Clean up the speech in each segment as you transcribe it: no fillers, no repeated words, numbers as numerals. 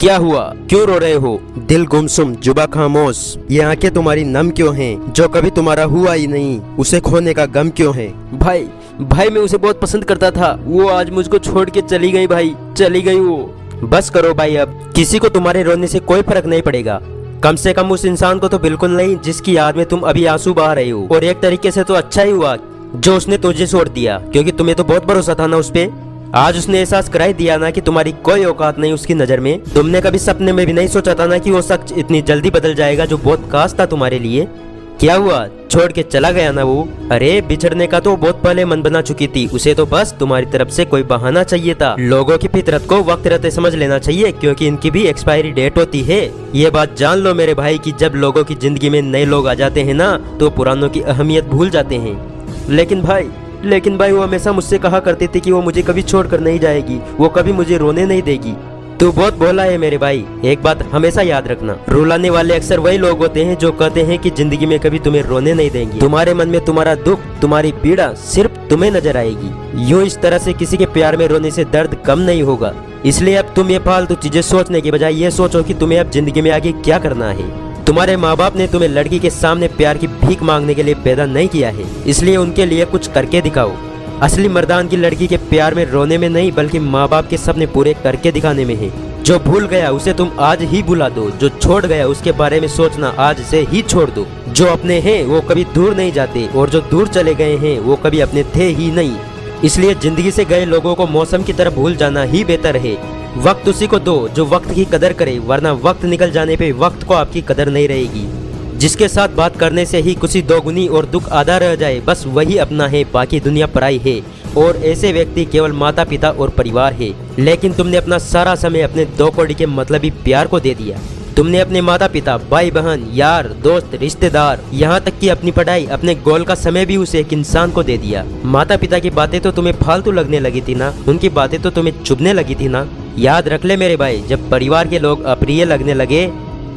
क्या हुआ, क्यों रो रहे हो? दिल गुमसुम, जुबा खामोश, ये आंखें तुम्हारी नम क्यों हैं? जो कभी तुम्हारा हुआ ही नहीं, उसे खोने का गम क्यों है? भाई भाई मैं उसे बहुत पसंद करता था, वो आज मुझको छोड़ के चली गई भाई, चली गई वो। बस करो भाई, अब किसी को तुम्हारे रोने से कोई फर्क नहीं पड़ेगा। कम से कम उस इंसान को तो बिल्कुल नहीं जिसकी याद में तुम अभी आंसू बहा रहे हो। और एक तरीके से तो अच्छा ही हुआ जो उसने तुझे छोड़ दिया, क्योंकि तुम्हें तो बहुत भरोसा था ना उस पे। आज उसने एहसास कराई दिया ना कि तुम्हारी कोई औकात नहीं उसकी नजर में। तुमने कभी सपने में भी नहीं सोचा था ना कि वो शख्स इतनी जल्दी बदल जाएगा जो बहुत खास था तुम्हारे लिए। क्या हुआ, छोड़ के चला गया ना वो? अरे बिछड़ने का तो बहुत पहले मन बना चुकी थी, उसे तो बस तुम्हारी तरफ से कोई बहाना चाहिए था। लोगों की फितरत को वक्त रहते समझ लेना चाहिए, क्योंकि इनकी भी एक्सपायरी डेट होती है। ये बात जान लो मेरे भाई कि जब लोगों की जिंदगी में नए लोग आ जाते हैं ना, तो पुरानों की अहमियत भूल जाते हैं। लेकिन भाई वो हमेशा मुझसे कहा करती थी कि वो मुझे कभी छोड़कर नहीं जाएगी, वो कभी मुझे रोने नहीं देगी। तू बहुत भोला है मेरे भाई, एक बात हमेशा याद रखना, रुलाने वाले अक्सर वही लोग होते हैं जो कहते हैं कि जिंदगी में कभी तुम्हें रोने नहीं देंगे। तुम्हारे मन में तुम्हारा दुख, तुम्हारी पीड़ा सिर्फ तुम्हें नजर आएगी। यूं इस तरह से किसी के प्यार में रोने से दर्द कम नहीं होगा। इसलिए अब तुम ये फालतू चीजें सोचने के बजाय ये सोचो कि तुम्हें अब जिंदगी में आगे क्या करना है। तुम्हारे माँ बाप ने तुम्हें लड़की के सामने प्यार की भीख मांगने के लिए पैदा नहीं किया है, इसलिए उनके लिए कुछ करके दिखाओ। असली मर्दान की लड़की के प्यार में रोने में नहीं, बल्कि माँ बाप के सपने पूरे करके दिखाने में है। जो भूल गया उसे तुम आज ही भुला दो, जो छोड़ गया उसके बारे में सोचना आज से ही छोड़ दो। जो अपने हैं वो कभी दूर नहीं जाते, और जो दूर चले गए हैं वो कभी अपने थे ही नहीं। इसलिए जिंदगी से गए लोगों को मौसम की तरह भूल जाना ही बेहतर है। वक्त उसी को दो जो वक्त की कदर करे, वरना वक्त निकल जाने पे वक्त को आपकी कदर नहीं रहेगी। जिसके साथ बात करने से ही खुशी दोगुनी और दुख आधा रह जाए, बस वही अपना है, बाकी दुनिया पराई है। और ऐसे व्यक्ति केवल माता पिता और परिवार है। लेकिन तुमने अपना सारा समय अपने दो कौड़ी के मतलबी प्यार को दे दिया। तुमने अपने माता पिता, भाई बहन, यार दोस्त, रिश्तेदार, यहाँ तक कि अपनी पढ़ाई, अपने गोल का समय भी उसे एक इंसान को दे दिया। माता पिता की बातें तो तुम्हें फालतू लगने लगी थी ना, उनकी बातें तो तुम्हें चुभने लगी थी ना। याद रख ले मेरे भाई, जब परिवार के लोग अप्रिय लगने लगे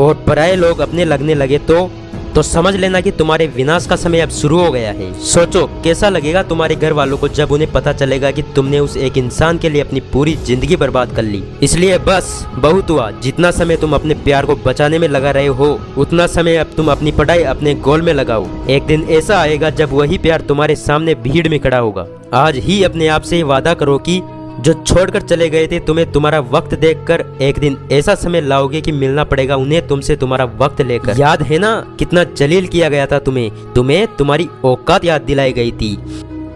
और पराये लोग अपने लगने लगे तो समझ लेना कि तुम्हारे विनाश का समय अब शुरू हो गया है। सोचो कैसा लगेगा तुम्हारे घर वालों को जब उन्हें पता चलेगा कि तुमने उस एक इंसान के लिए अपनी पूरी जिंदगी बर्बाद कर ली। इसलिए बस बहुत हुआ, जितना समय तुम अपने प्यार को बचाने में लगा रहे हो, उतना समय अब तुम अपनी पढ़ाई, अपने गोल में लगाओ। एक दिन ऐसा आएगा जब वही प्यार तुम्हारे सामने भीड़ में खड़ा होगा। आज ही अपने आप से वादा करो कि जो छोड़कर चले गए थे तुम्हें तुम्हारा वक्त देखकर एक दिन ऐसा समय लाओगे कि मिलना पड़ेगा उन्हें तुमसे तुम्हारा वक्त लेकर। याद है ना कितना जलील किया गया था तुम्हें तुम्हारी औकात याद दिलाई गई थी।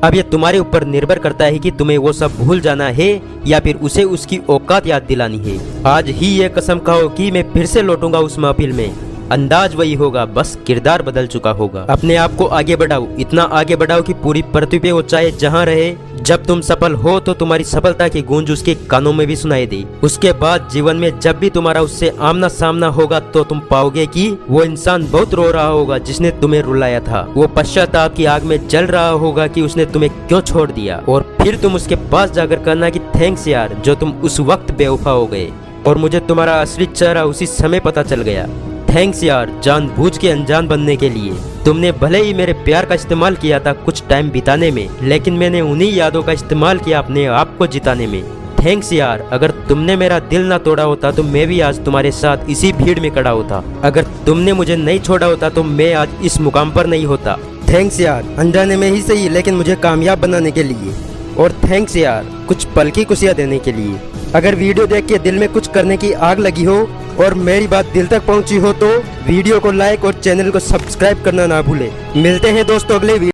अब ये तुम्हारे ऊपर निर्भर करता है कि तुम्हें वो सब भूल जाना है या फिर उसे उसकी औकात याद दिलानी है। आज ही ये कसम खाओ कि मैं फिर से लौटूंगा उस महफिल में। अंदाज वही होगा, बस किरदार बदल चुका होगा। अपने आप को आगे बढ़ाओ, इतना आगे बढ़ाओ कि पूरी पृथ्वी पे वो चाहे जहाँ रहे, जब तुम सफल हो तो तुम्हारी सफलता की गूंज उसके कानों में भी सुनाई दे। उसके बाद जीवन में जब भी तुम्हारा उससे आमना सामना होगा तो तुम पाओगे कि वो इंसान बहुत रो रहा होगा जिसने तुम्हें रुलाया था। वो पश्चाताप की आग में जल रहा होगा कि उसने तुम्हें क्यों छोड़ दिया। और फिर तुम उसके पास जाकर कहना कि थैंक्स यार, जो तुम उस वक्त बेवफा हो गए और मुझे तुम्हारा असली चेहरा उसी समय पता चल गया। थैंक्स यार, जानबूझ के अनजान बनने के लिए। तुमने भले ही मेरे प्यार का इस्तेमाल किया था कुछ टाइम बिताने में, लेकिन मैंने उन्हीं यादों का इस्तेमाल किया अपने आप को जिताने में। थैंक्स यार, अगर तुमने मेरा दिल ना तोड़ा होता तो मैं भी आज तुम्हारे साथ इसी भीड़ में खड़ा होता। अगर तुमने मुझे नहीं छोड़ा होता तो मैं आज इस मुकाम पर नहीं होता। थैंक्स यार, अनजाने में ही सही लेकिन मुझे कामयाब बनाने के लिए। और थैंक्स यार, कुछ पल की खुशियाँ देने के लिए। अगर वीडियो देख के दिल में कुछ करने की आग लगी हो और मेरी बात दिल तक पहुंची हो तो वीडियो को लाइक और चैनल को सब्सक्राइब करना ना भूले। मिलते हैं दोस्तों अगले वीडियो।